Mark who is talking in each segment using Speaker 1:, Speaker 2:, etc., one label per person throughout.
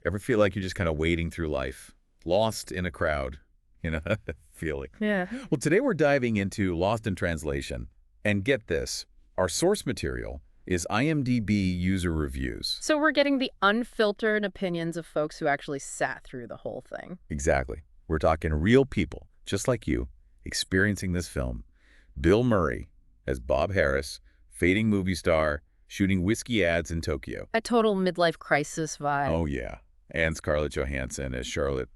Speaker 1: Ever feel like you're just kind of wading through life, lost in a crowd, that feeling?
Speaker 2: Yeah.
Speaker 1: Well, today we're diving into Lost in Translation. And get this, our source material is IMDb user reviews.
Speaker 2: So we're getting the unfiltered opinions of folks who actually sat through the whole thing.
Speaker 1: Exactly. We're talking real people, just like you, experiencing this film. Bill Murray as Bob Harris, fading movie star, shooting whiskey ads in Tokyo.
Speaker 2: A total midlife crisis vibe.
Speaker 1: Oh, yeah. And Scarlett Johansson as Charlotte,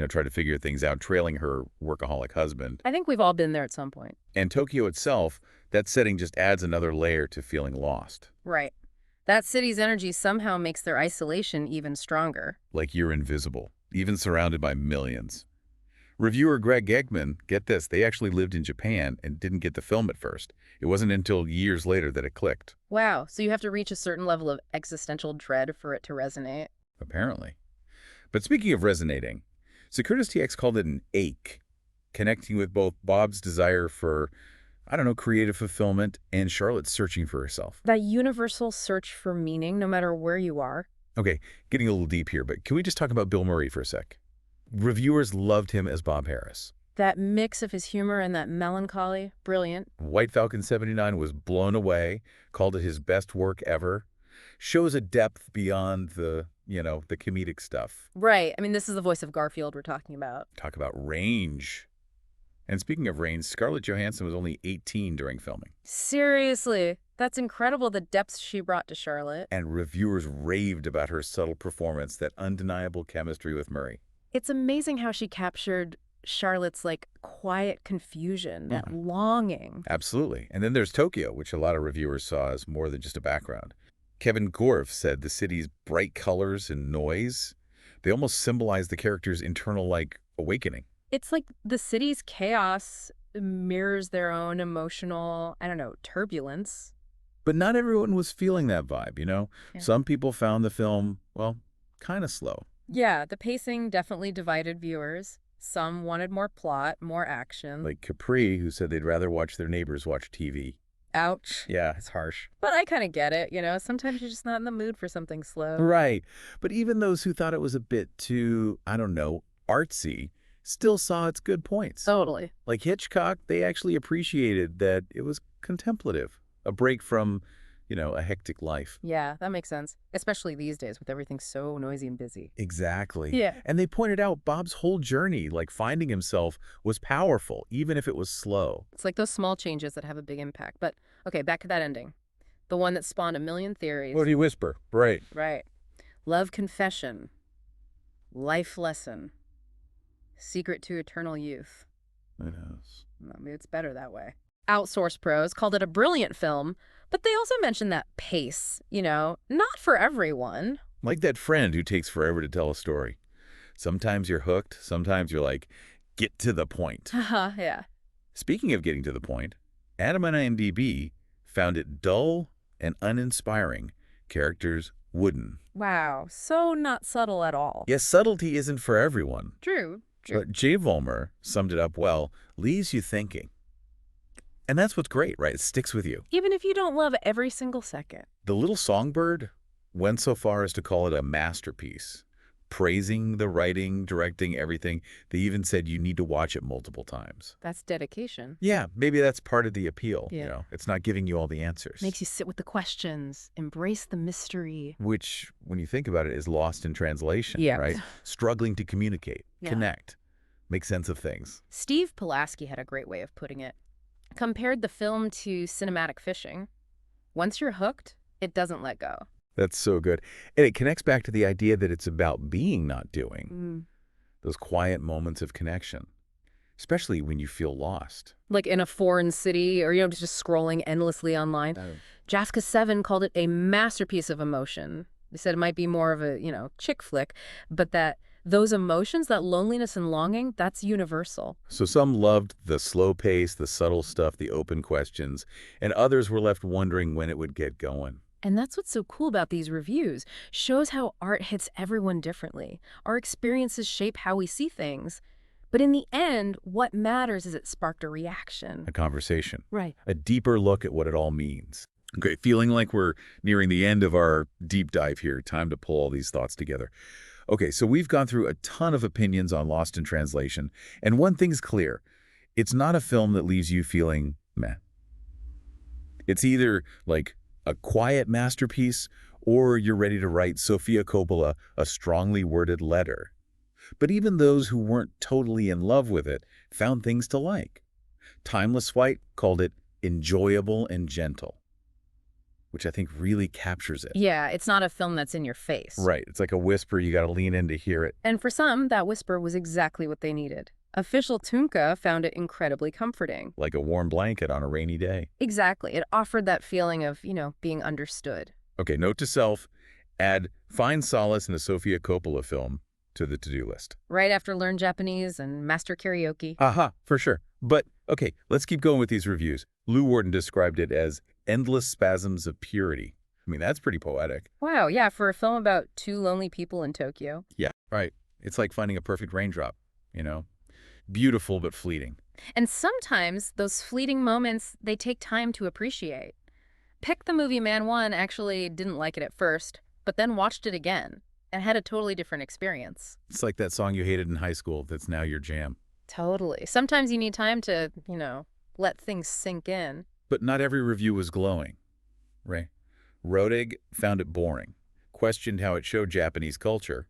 Speaker 1: tried to figure things out, trailing her workaholic husband.
Speaker 2: I think we've all been there at some point.
Speaker 1: And Tokyo itself, that setting just adds another layer to feeling lost.
Speaker 2: Right. That city's energy somehow makes their isolation even stronger.
Speaker 1: Like you're invisible, even surrounded by millions. Reviewer Greg Eggman, get this, they actually lived in Japan and didn't get the film at first. It wasn't until years later that it clicked.
Speaker 2: Wow, so you have to reach a certain level of existential dread for it to resonate.
Speaker 1: Apparently. But speaking of resonating, Securitas TX called it an ache, connecting with both Bob's desire for, creative fulfillment and Charlotte's searching for herself.
Speaker 2: That universal search for meaning, no matter where you are.
Speaker 1: Okay, getting a little deep here, but can we just talk about Bill Murray for a sec? Reviewers loved him as Bob Harris.
Speaker 2: That mix of his humor and that melancholy, brilliant.
Speaker 1: White Falcon 79 was blown away, called it his best work ever. Shows a depth beyond the comedic stuff.
Speaker 2: Right. I mean, this is the voice of Garfield we're talking about.
Speaker 1: Talk about range. And speaking of range, Scarlett Johansson was only 18 during filming.
Speaker 2: Seriously. That's incredible, the depth she brought to Charlotte.
Speaker 1: And reviewers raved about her subtle performance, that undeniable chemistry with Murray.
Speaker 2: It's amazing how she captured Charlotte's, quiet confusion, that longing.
Speaker 1: Absolutely. And then there's Tokyo, which a lot of reviewers saw as more than just a background. Kevin Gorf said the city's bright colors and noise, they almost symbolize the character's internal, awakening.
Speaker 2: It's like the city's chaos mirrors their own emotional, turbulence.
Speaker 1: But not everyone was feeling that vibe,
Speaker 2: Yeah.
Speaker 1: Some people found the film, kind of slow.
Speaker 2: Yeah, the pacing definitely divided viewers. Some wanted more plot, more action.
Speaker 1: Like Capri, who said they'd rather watch their neighbors watch TV.
Speaker 2: Ouch.
Speaker 1: Yeah, it's harsh.
Speaker 2: But I kind of get it, Sometimes you're just not in the mood for something slow.
Speaker 1: Right. But even those who thought it was a bit too, artsy, still saw its good points.
Speaker 2: Totally.
Speaker 1: Like Hitchcock, they actually appreciated that it was contemplative, a break from, a hectic life.
Speaker 2: Yeah, that makes sense. Especially these days with everything so noisy and busy.
Speaker 1: Exactly.
Speaker 2: Yeah.
Speaker 1: And they pointed out Bob's whole journey, finding himself, was powerful, even if it was slow.
Speaker 2: It's like those small changes that have a big impact. But, okay, back to that ending. The one that spawned a million theories.
Speaker 1: What do you whisper? Right.
Speaker 2: Right. Love confession. Life lesson. Secret to eternal youth.
Speaker 1: It is.
Speaker 2: Maybe it's better that way. Outsource Pros called it a brilliant film, but they also mentioned that pace, not for everyone.
Speaker 1: Like that friend who takes forever to tell a story. Sometimes you're hooked, sometimes you're like, get to the point.
Speaker 2: Yeah.
Speaker 1: Speaking of getting to the point, Adam on IMDb found it dull and uninspiring. Characters wooden.
Speaker 2: Wow, so not subtle at all.
Speaker 1: Yes, subtlety isn't for everyone.
Speaker 2: True.
Speaker 1: But Jay Vollmer summed it up well, leaves you thinking. And that's what's great, right? It sticks with you.
Speaker 2: Even if you don't love every single second.
Speaker 1: The Little Songbird went so far as to call it a masterpiece, praising the writing, directing, everything. They even said you need to watch it multiple times.
Speaker 2: That's dedication.
Speaker 1: Yeah, maybe that's part of the appeal.
Speaker 2: Yeah.
Speaker 1: It's not giving you all the answers.
Speaker 2: Makes you sit with the questions, embrace the mystery.
Speaker 1: Which, when you think about it, is lost in translation,
Speaker 2: Yeah.
Speaker 1: right? Struggling to communicate,
Speaker 2: Yeah.
Speaker 1: connect, make sense of things.
Speaker 2: Steve Pulaski had a great way of putting it. Compared the film to cinematic fishing. Once you're hooked, it doesn't let go.
Speaker 1: That's so good. And it connects back to the idea that it's about being, not doing. Those quiet moments of connection, especially when you feel lost.
Speaker 2: Like in a foreign city or, just scrolling endlessly online. Jafka 7 called it a masterpiece of emotion. They said it might be more of a, chick flick, but that those emotions, that loneliness and longing, that's universal.
Speaker 1: So some loved the slow pace, the subtle stuff, the open questions, and others were left wondering when it would get going.
Speaker 2: And that's what's so cool about these reviews. Shows how art hits everyone differently. Our experiences shape how we see things. But in the end, what matters is it sparked a reaction.
Speaker 1: A conversation.
Speaker 2: Right.
Speaker 1: A deeper look at what it all means. Okay, feeling like we're nearing the end of our deep dive here. Time to pull all these thoughts together. Okay, so we've gone through a ton of opinions on Lost in Translation, and one thing's clear. It's not a film that leaves you feeling meh. It's either like a quiet masterpiece or you're ready to write Sofia Coppola a strongly worded letter. But even those who weren't totally in love with it found things to like. Timeless White called it enjoyable and gentle, which I think really captures it.
Speaker 2: Yeah, it's not a film that's in your face.
Speaker 1: Right. It's like a whisper, you got to lean in to hear it.
Speaker 2: And for some, that whisper was exactly what they needed. Official Tunka found it incredibly comforting.
Speaker 1: Like a warm blanket on a rainy day.
Speaker 2: Exactly. It offered that feeling of, being understood.
Speaker 1: Okay, note to self, add Find Solace in a Sofia Coppola film to the to-do list.
Speaker 2: Right after Learn Japanese and Master Karaoke.
Speaker 1: Aha, for sure. But, okay, let's keep going with these reviews. Lou Warden described it as endless spasms of purity. I mean, that's pretty poetic.
Speaker 2: Wow, yeah, for a film about two lonely people in Tokyo.
Speaker 1: Yeah, right. It's like finding a perfect raindrop, you know? Beautiful but fleeting.
Speaker 2: And sometimes those fleeting moments, they take time to appreciate. Pick the Movie Man 1 actually didn't like it at first, but then watched it again and had a totally different experience.
Speaker 1: It's like that song you hated in high school that's now your jam.
Speaker 2: Totally. Sometimes you need time to, let things sink in.
Speaker 1: But not every review was glowing, right? Rodig found it boring, questioned how it showed Japanese culture,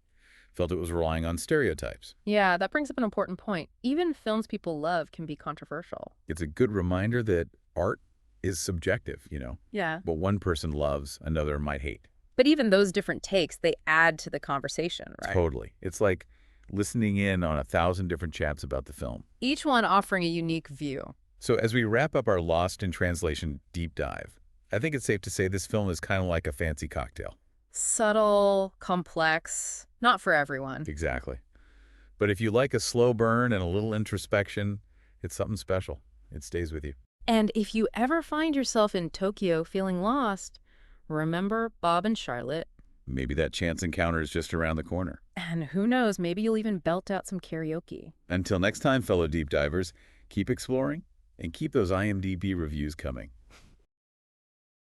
Speaker 1: felt it was relying on stereotypes.
Speaker 2: Yeah, that brings up an important point. Even films people love can be controversial.
Speaker 1: It's a good reminder that art is subjective,
Speaker 2: Yeah.
Speaker 1: What one person loves, another might hate.
Speaker 2: But even those different takes, they add to the conversation, right?
Speaker 1: Totally. It's like listening in on 1,000 different chats about the film.
Speaker 2: Each one offering a unique view.
Speaker 1: So as we wrap up our Lost in Translation deep dive, I think it's safe to say this film is kind of like a fancy cocktail.
Speaker 2: Subtle, complex, not for everyone.
Speaker 1: Exactly. But if you like a slow burn and a little introspection, it's something special. It stays with you.
Speaker 2: And if you ever find yourself in Tokyo feeling lost, remember Bob and Scarlett.
Speaker 1: Maybe that chance encounter is just around the corner.
Speaker 2: And who knows, maybe you'll even belt out some karaoke.
Speaker 1: Until next time, fellow deep divers, keep exploring and keep those IMDb reviews coming.